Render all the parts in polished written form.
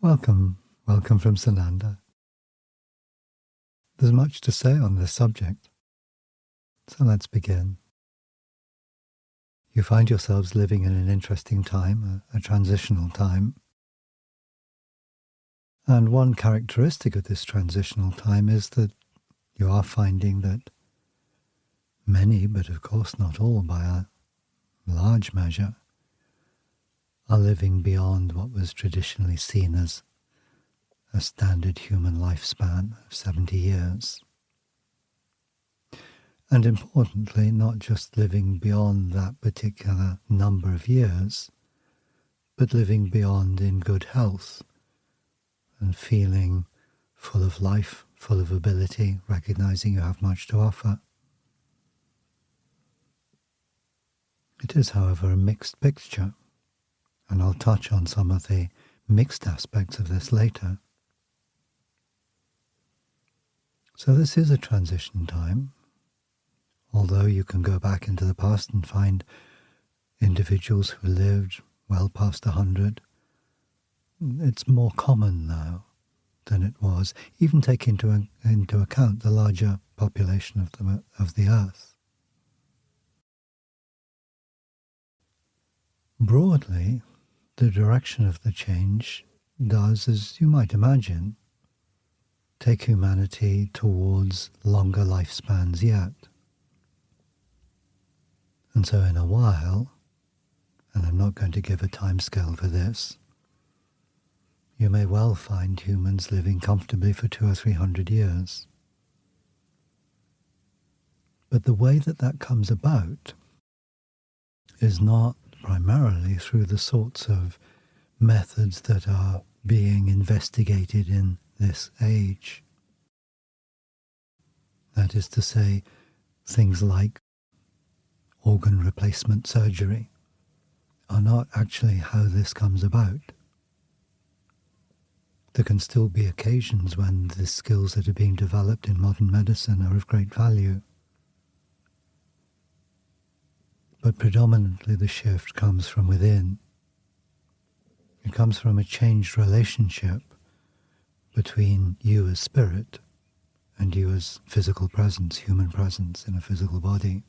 Welcome, welcome from Sananda. There's much to say on this subject, so let's begin. You find yourselves living in an interesting time, a transitional time. And one characteristic of this transitional time is that you are finding that many, but of course not all by a large measure, are living beyond what was traditionally seen as a standard human lifespan of 70 years. And importantly, not just living beyond that particular number of years, but living beyond in good health and feeling full of life, full of ability, recognizing you have much to offer. It is, however, a mixed picture, and I'll touch on some of the mixed aspects of this later. So this is a transition time, although you can go back into the past and find individuals who lived well past 100. It's more common now than it was, even take into account the larger population of the Earth. Broadly, the direction of the change does, as you might imagine, take humanity towards longer lifespans yet. And so in a while, and I'm not going to give a timescale for this, you may well find humans living comfortably for 200 or 300 years. But the way that comes about is not primarily through the sorts of methods that are being investigated in this age. That is to say, things like organ replacement surgery are not actually how this comes about. There can still be occasions when the skills that are being developed in modern medicine are of great value. But predominantly the shift comes from within. It comes from a changed relationship between you as spirit and you as physical presence, human presence in a physical body.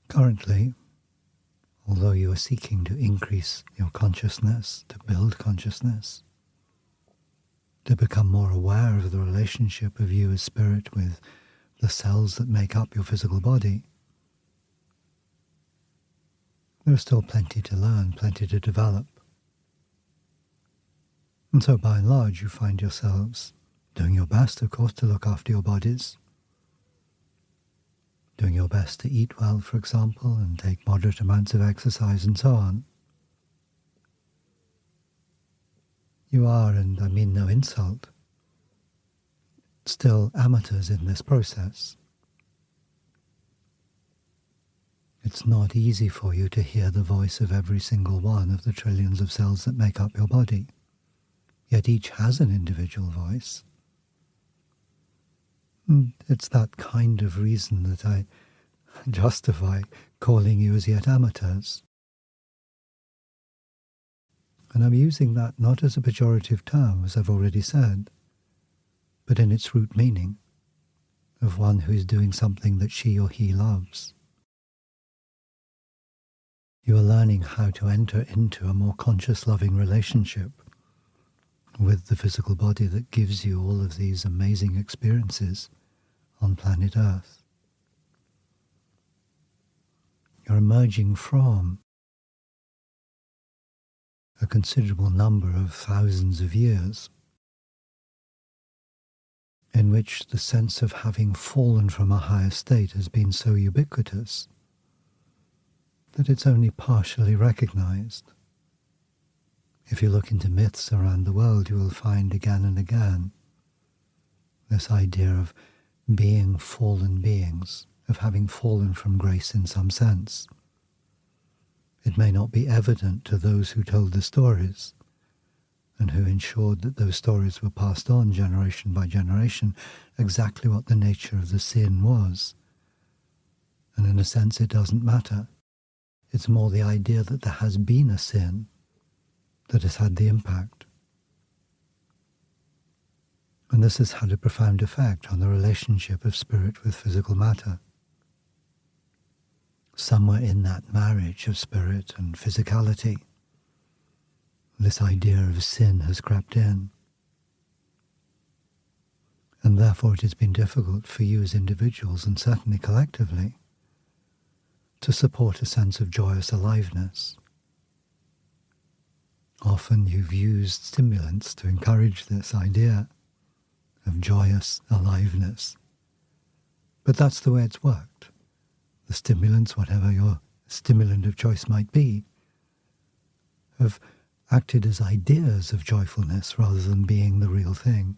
Currently, although you are seeking to increase your consciousness, to build consciousness, to become more aware of the relationship of you as spirit with the cells that make up your physical body, there's still plenty to learn, plenty to develop. And so by and large you find yourselves doing your best, of course, to look after your bodies, doing your best to eat well, for example, and take moderate amounts of exercise and so on. You are, and I mean no insult, still amateurs in this process. It's not easy for you to hear the voice of every single one of the trillions of cells that make up your body, yet each has an individual voice. And it's that kind of reason that I justify calling you as yet amateurs. And I'm using that not as a pejorative term, as I've already said, but in its root meaning of one who is doing something that she or he loves. You are learning how to enter into a more conscious, loving relationship with the physical body that gives you all of these amazing experiences on planet Earth. You're emerging from a considerable number of thousands of years in which the sense of having fallen from a higher state has been so ubiquitous that it's only partially recognized. If you look into myths around the world, you will find again and again this idea of being fallen beings, of having fallen from grace in some sense. It may not be evident to those who told the stories and who ensured that those stories were passed on generation by generation, exactly what the nature of the sin was. And in a sense it doesn't matter. It's more the idea that there has been a sin that has had the impact. And this has had a profound effect on the relationship of spirit with physical matter. Somewhere in that marriage of spirit and physicality, this idea of sin has crept in. And therefore it has been difficult for you as individuals, and certainly collectively, to support a sense of joyous aliveness. Often you've used stimulants to encourage this idea of joyous aliveness. But that's the way it's worked. The stimulants, whatever your stimulant of choice might be, have acted as ideas of joyfulness rather than being the real thing.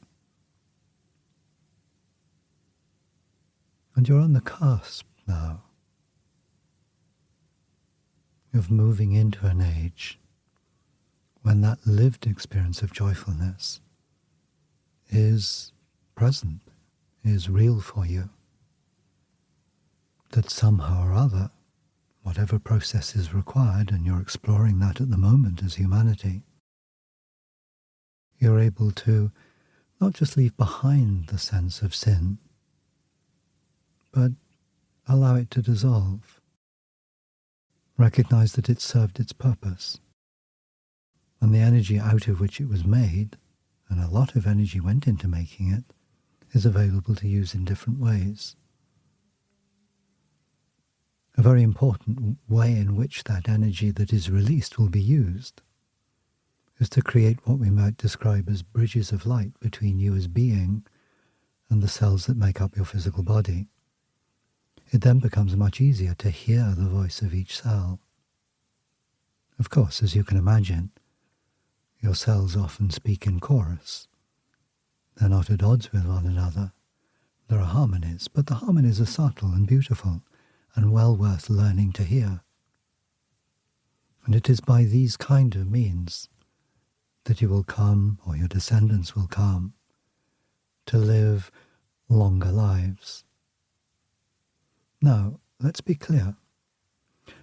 And you're on the cusp now of moving into an age when that lived experience of joyfulness is present, is real for you. That somehow or other, whatever process is required, and you're exploring that at the moment as humanity, you're able to not just leave behind the sense of sin, but allow it to dissolve. Recognize that it served its purpose, and the energy out of which it was made, and a lot of energy went into making it, is available to use in different ways. A very important way in which that energy that is released will be used is to create what we might describe as bridges of light between you as being and the cells that make up your physical body. It then becomes much easier to hear the voice of each cell. Of course, as you can imagine, your cells often speak in chorus. They're not at odds with one another. There are harmonies, but the harmonies are subtle and beautiful, and well worth learning to hear. And it is by these kind of means that you will come, or your descendants will come, to live longer lives. Now, let's be clear.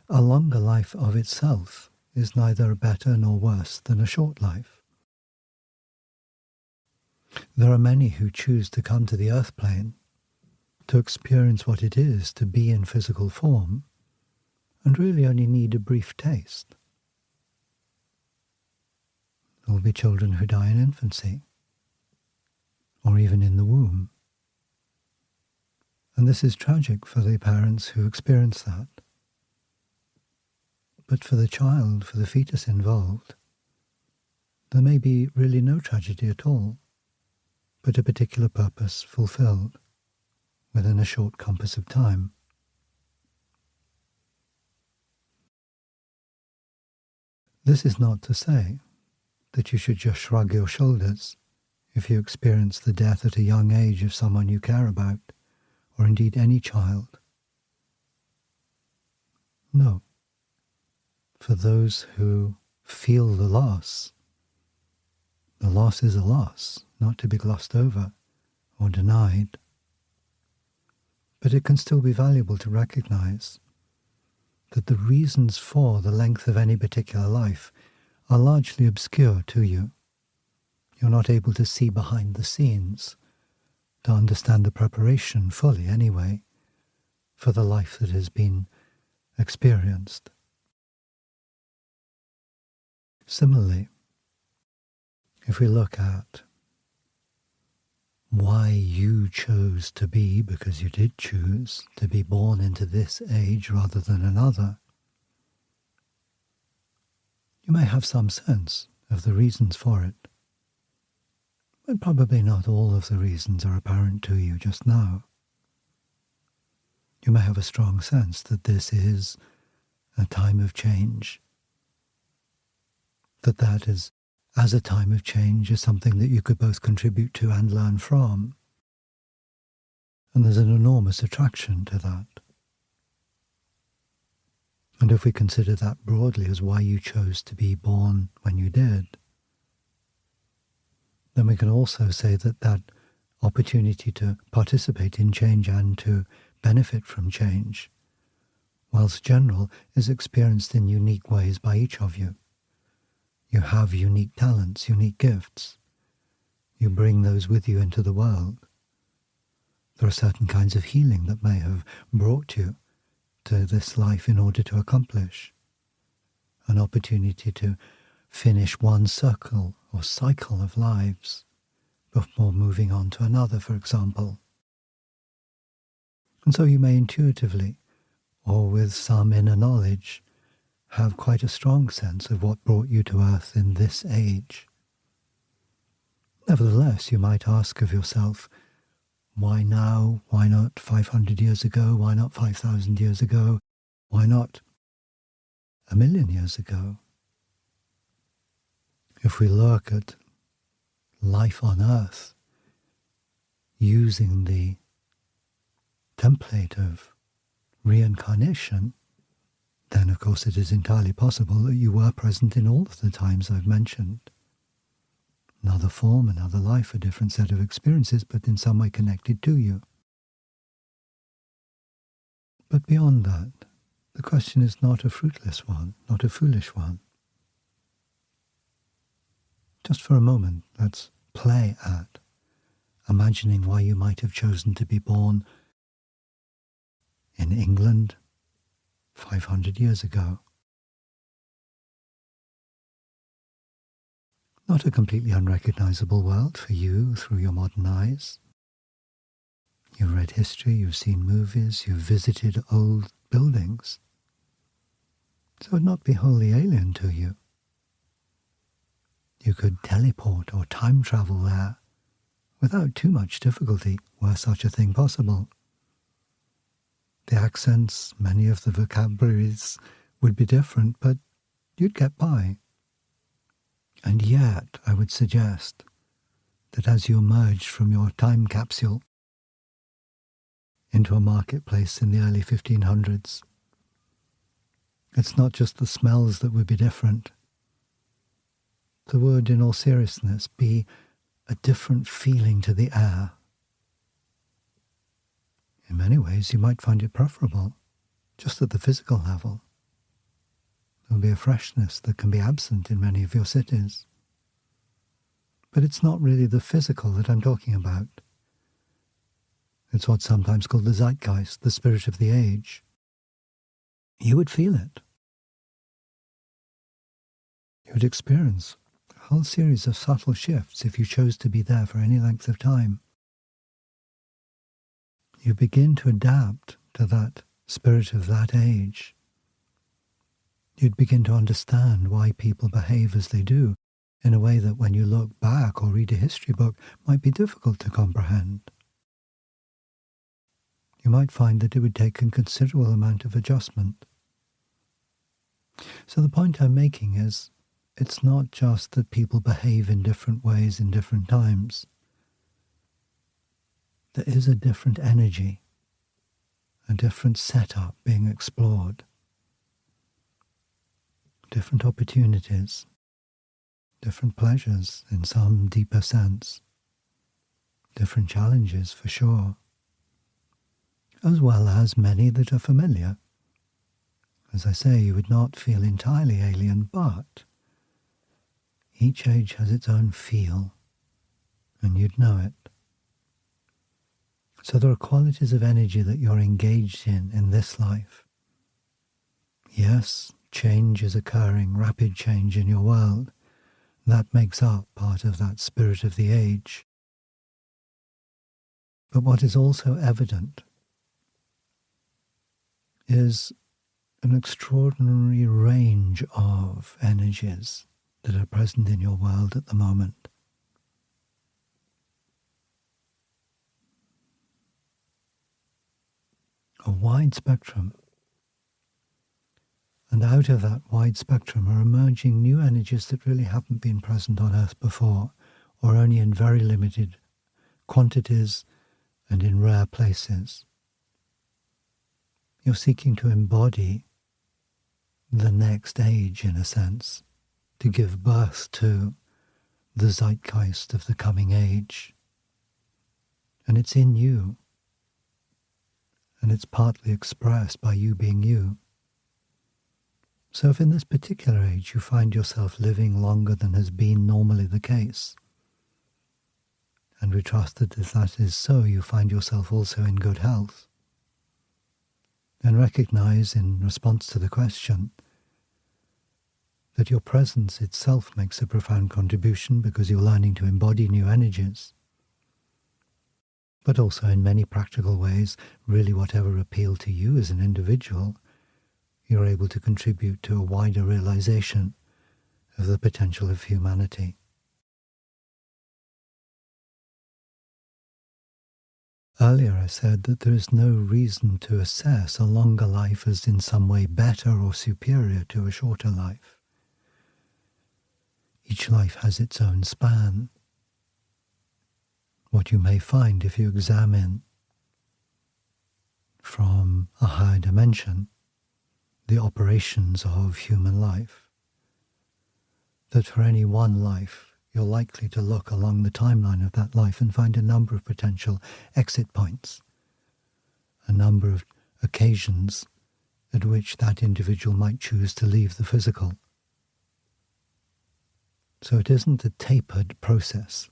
A longer life of itself is neither better nor worse than a short life. There are many who choose to come to the earth plane to experience what it is to be in physical form, and really only need a brief taste. There will be children who die in infancy, or even in the womb. And this is tragic for the parents who experience that. But for the child, for the fetus involved, there may be really no tragedy at all, but a particular purpose fulfilled within a short compass of time. This is not to say that you should just shrug your shoulders if you experience the death at a young age of someone you care about, or indeed any child. No. For those who feel the loss is a loss, not to be glossed over or denied. But it can still be valuable to recognize that the reasons for the length of any particular life are largely obscure to you. You're not able to see behind the scenes, to understand the preparation fully anyway, for the life that has been experienced. Similarly, if we look at why you chose to be, because you did choose to be born into this age rather than another, you may have some sense of the reasons for it, but probably not all of the reasons are apparent to you just now. You may have a strong sense that this is a time of change, that is, as a time of change, is something that you could both contribute to and learn from. And there's an enormous attraction to that. And if we consider that broadly as why you chose to be born when you did, then we can also say that that opportunity to participate in change and to benefit from change, whilst general, is experienced in unique ways by each of you. You You have unique talents, unique gifts. You bring those with you into the world. There are certain kinds of healing that may have brought you to this life in order to accomplish an opportunity to finish one circle or cycle of lives before moving on to another, for example. And so you may intuitively, or with some inner knowledge, have quite a strong sense of what brought you to Earth in this age. Nevertheless, you might ask of yourself, why now? Why not 500 years ago? Why not 5,000 years ago? Why not 1,000,000 years ago? If we look at life on Earth using the template of reincarnation, then of course it is entirely possible that you were present in all of the times I've mentioned. Another form, another life, a different set of experiences, but in some way connected to you. But beyond that, the question is not a fruitless one, not a foolish one. Just for a moment, let's play at imagining why you might have chosen to be born in England 500 years ago. Not a completely unrecognizable world for you through your modern eyes. You've read history, you've seen movies, you've visited old buildings. So it would not be wholly alien to you. You could teleport or time travel there without too much difficulty, were such a thing possible. The accents, many of the vocabularies would be different, but you'd get by. And yet, I would suggest that as you emerged from your time capsule into a marketplace in the early 1500s, it's not just the smells that would be different. There would, in all seriousness, be a different feeling to the air. In many ways, you might find it preferable, just at the physical level. There will be a freshness that can be absent in many of your cities. But it's not really the physical that I'm talking about. It's what's sometimes called the zeitgeist, the spirit of the age. You would feel it. You would experience a whole series of subtle shifts if you chose to be there for any length of time. You begin to adapt to that spirit of that age. You'd begin to understand why people behave as they do in a way that when you look back or read a history book might be difficult to comprehend. You might find that it would take a considerable amount of adjustment. So the point I'm making is, it's not just that people behave in different ways in different times. There is a different energy, a different setup being explored. Different opportunities, different pleasures in some deeper sense, different challenges for sure, as well as many that are familiar. As I say, you would not feel entirely alien, but each age has its own feel, and you'd know it. So there are qualities of energy that you're engaged in this life. Yes, change is occurring, rapid change in your world. That makes up part of that spirit of the age. But what is also evident is an extraordinary range of energies that are present in your world at the moment. A wide spectrum. And out of that wide spectrum are emerging new energies that really haven't been present on Earth before, or only in very limited quantities and in rare places. You're seeking to embody the next age, in a sense, to give birth to the zeitgeist of the coming age. And it's in you, and it's partly expressed by you being you. So if in this particular age you find yourself living longer than has been normally the case, and we trust that if that is so, you find yourself also in good health, then recognize in response to the question that your presence itself makes a profound contribution because you're learning to embody new energies. But also in many practical ways, really whatever appealed to you as an individual, you're able to contribute to a wider realization of the potential of humanity. Earlier I said that there is no reason to assess a longer life as in some way better or superior to a shorter life. Each life has its own span. What you may find if you examine from a higher dimension the operations of human life, that for any one life you're likely to look along the timeline of that life and find a number of potential exit points, a number of occasions at which that individual might choose to leave the physical. So it isn't a tapered process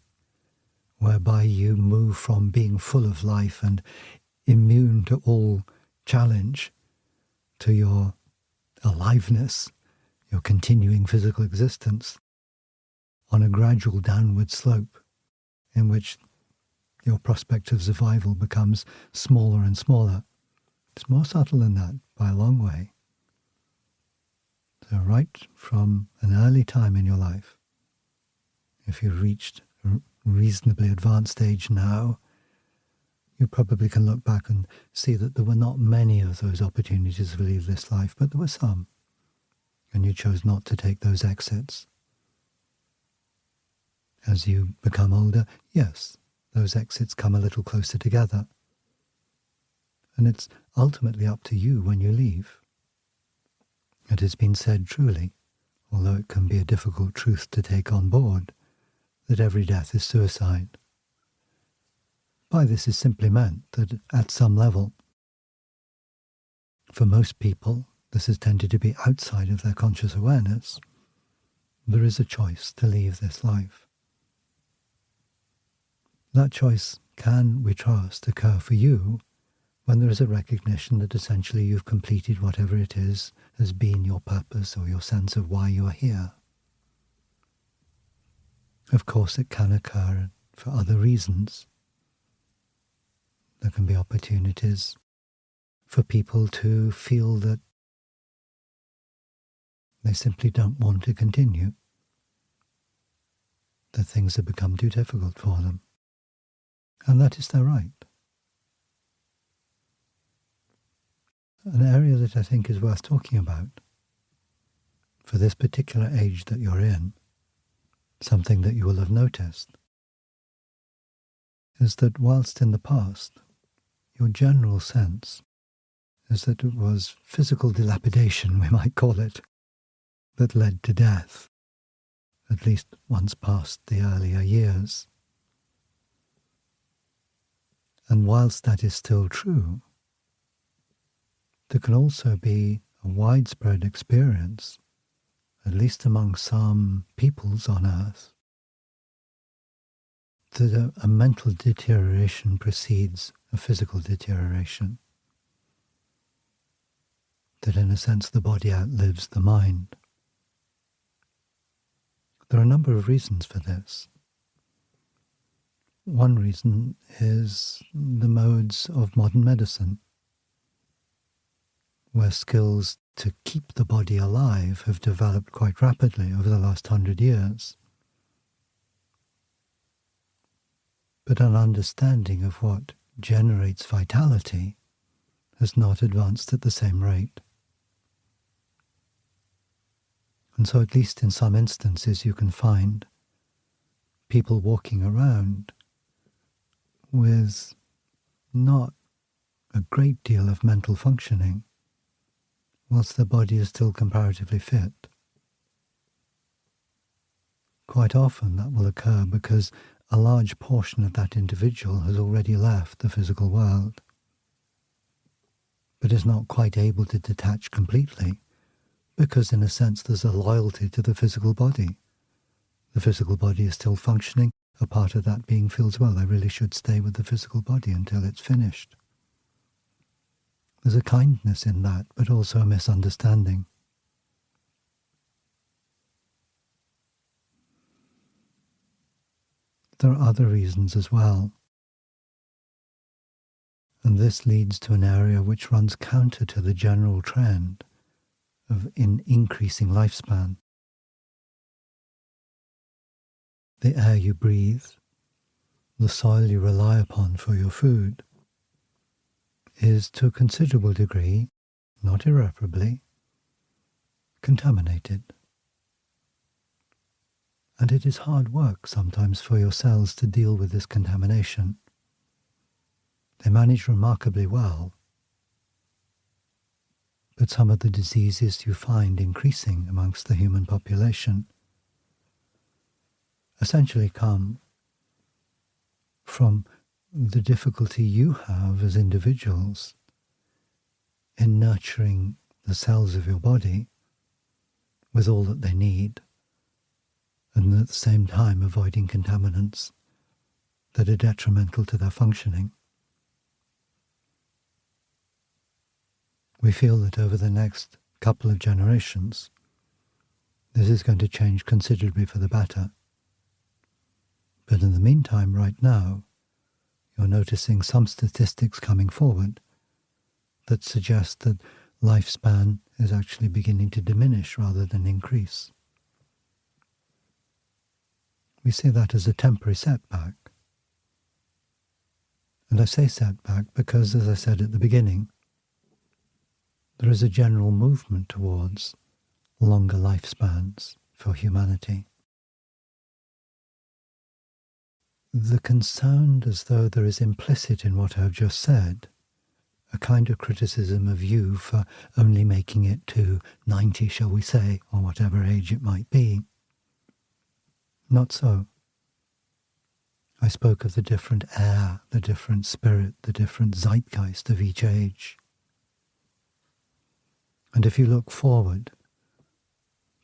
whereby you move from being full of life and immune to all challenge to your aliveness, your continuing physical existence, on a gradual downward slope in which your prospect of survival becomes smaller and smaller. It's more subtle than that by a long way. So right from an early time in your life, if you've reached a reasonably advanced stage now, you probably can look back and see that there were not many of those opportunities to leave this life, but there were some, and you chose not to take those exits. As you become older, yes, those exits come a little closer together. And it's ultimately up to you when you leave. It has been said truly, although it can be a difficult truth to take on board, that every death is suicide. By this is simply meant that at some level, for most people, this has tended to be outside of their conscious awareness. There is a choice to leave this life. That choice can, we trust, occur for you when there is a recognition that essentially you've completed whatever it is has been your purpose or your sense of why you are here. Of course, it can occur for other reasons. There can be opportunities for people to feel that they simply don't want to continue, that things have become too difficult for them. And that is their right. An area that I think is worth talking about for this particular age that you're in, something that you will have noticed, is that whilst in the past, your general sense is that it was physical dilapidation, we might call it, that led to death, at least once past the earlier years. And whilst that is still true, there can also be a widespread experience, at least among some peoples on earth, that a mental deterioration precedes a physical deterioration. That in a sense the body outlives the mind. There are a number of reasons for this. One reason is the modes of modern medicine, where skills to keep the body alive have developed quite rapidly over the last 100 years. But an understanding of what generates vitality has not advanced at the same rate. And so at least in some instances you can find people walking around with not a great deal of mental functioning, whilst their body is still comparatively fit. Quite often that will occur because a large portion of that individual has already left the physical world, but is not quite able to detach completely because in a sense there's a loyalty to the physical body. The physical body is still functioning. A part of that being feels, well, I really should stay with the physical body until it's finished. There's a kindness in that, but also a misunderstanding. There are other reasons as well. And this leads to an area which runs counter to the general trend of increasing lifespan. The air you breathe, the soil you rely upon for your food, is to a considerable degree, not irreparably, contaminated. And it is hard work sometimes for your cells to deal with this contamination. They manage remarkably well, but some of the diseases you find increasing amongst the human population essentially come from the difficulty you have as individuals in nurturing the cells of your body with all that they need, and at the same time avoiding contaminants that are detrimental to their functioning. We feel that over the next couple of generations, this is going to change considerably for the better. But in the meantime, right now, you're noticing some statistics coming forward that suggest that lifespan is actually beginning to diminish rather than increase. We see that as a temporary setback. And I say setback because, as I said at the beginning, there is a general movement towards longer lifespans for humanity. The concern, as though there is implicit in what I have just said, a kind of criticism of you for only making it to 90, shall we say, or whatever age it might be. Not so. I spoke of the different air, the different spirit, the different zeitgeist of each age. And if you look forward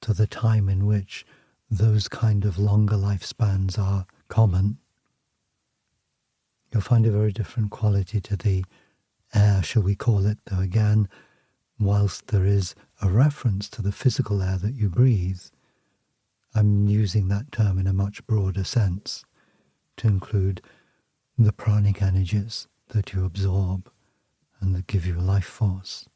to the time in which those kind of longer lifespans are common, you'll find a very different quality to the air, shall we call it, though again, whilst there is a reference to the physical air that you breathe, I'm using that term in a much broader sense to include the pranic energies that you absorb and that give you life force.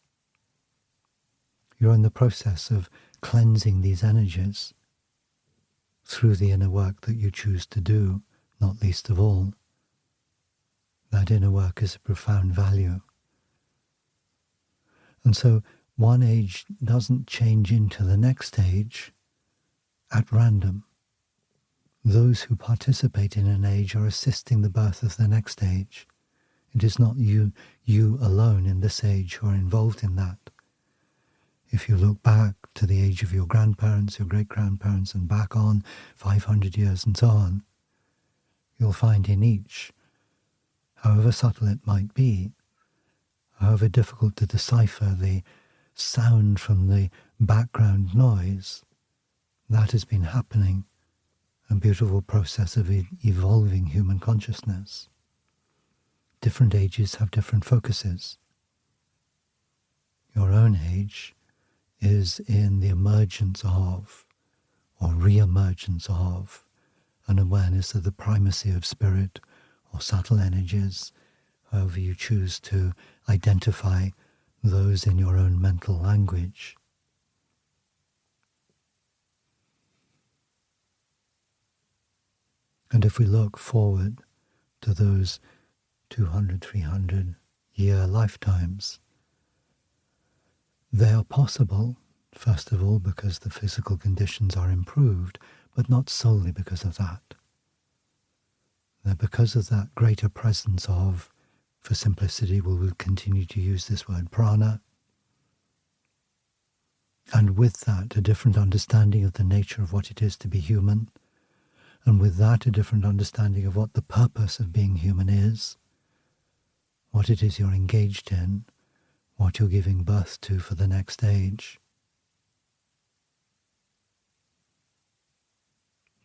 You're in the process of cleansing these energies through the inner work that you choose to do, not least of all. That inner work is of profound value. And so one age doesn't change into the next age at random. Those who participate in an age are assisting the birth of the next age. It is not you alone in this age who are involved in that. If you look back to the age of your grandparents, your great-grandparents, and back on 500 years and so on, you'll find in each, however subtle it might be, however difficult to decipher the sound from the background noise, that has been happening, a beautiful process of evolving human consciousness. Different ages have different focuses. Your own age is in the emergence of, or re-emergence of, an awareness of the primacy of spirit or subtle energies, however you choose to identify those in your own mental language. And if we look forward to those 200, 300 year lifetimes, they are possible, first of all, because the physical conditions are improved, but not solely because of that. They're because of that greater presence of, for simplicity, we will continue to use this word prana, and with that, a different understanding of the nature of what it is to be human, and with that, a different understanding of what the purpose of being human is, what it is you're engaged in, what you're giving birth to for the next age.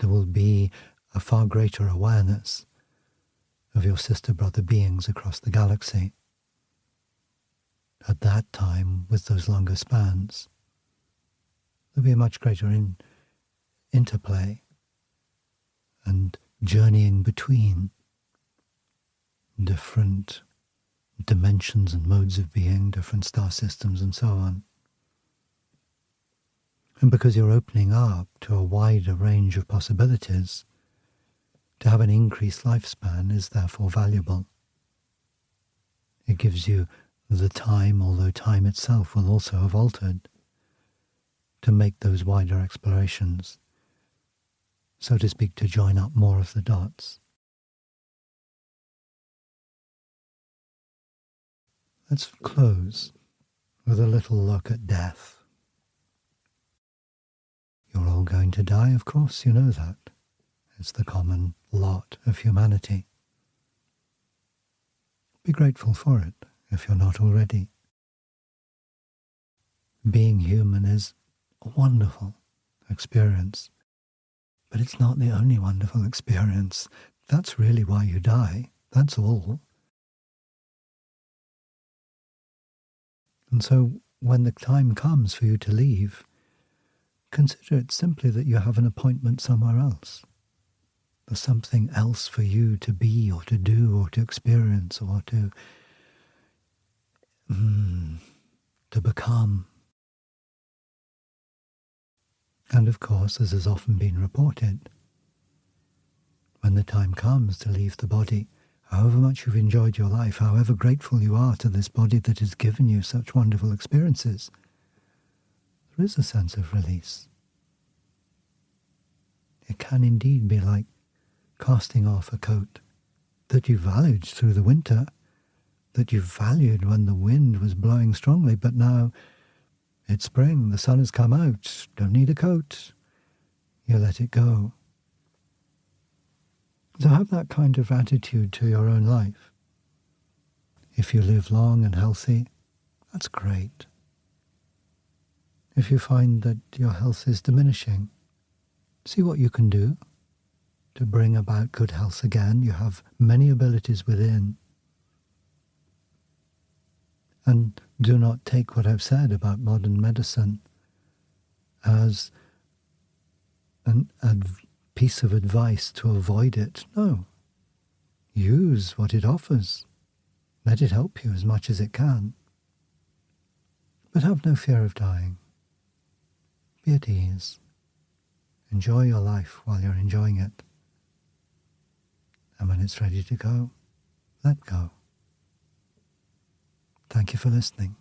there will be a far greater awareness of your sister-brother beings across the galaxy. At that time, with those longer spans, there'll be a much greater interplay and journeying between different dimensions and modes of being, different star systems and so on. And because you're opening up to a wider range of possibilities, to have an increased lifespan is therefore valuable. It gives you the time, although time itself will also have altered, to make those wider explorations, so to speak, to join up more of the dots. Let's close with a little look at death. You're all going to die, of course, you know that. It's the common lot of humanity. Be grateful for it if you're not already. Being human is a wonderful experience, but it's not the only wonderful experience. That's really why you die. That's all. And so when the time comes for you to leave, consider it simply that you have an appointment somewhere else. There's something else for you to be or to do or to experience or to become. And of course, as has often been reported, when the time comes to leave the body, however much you've enjoyed your life, however grateful you are to this body that has given you such wonderful experiences, there is a sense of release. It can indeed be like casting off a coat that you valued through the winter, that you valued when the wind was blowing strongly, but now it's spring, the sun has come out, don't need a coat. You let it go. So have that kind of attitude to your own life. If you live long and healthy, that's great. If you find that your health is diminishing, see what you can do to bring about good health again. You have many abilities within. And do not take what I've said about modern medicine as a piece of advice to avoid it. No. Use what it offers. Let it help you as much as it can. But have no fear of dying. Be at ease. Enjoy your life while you're enjoying it. And when it's ready to go, let go. Thank you for listening.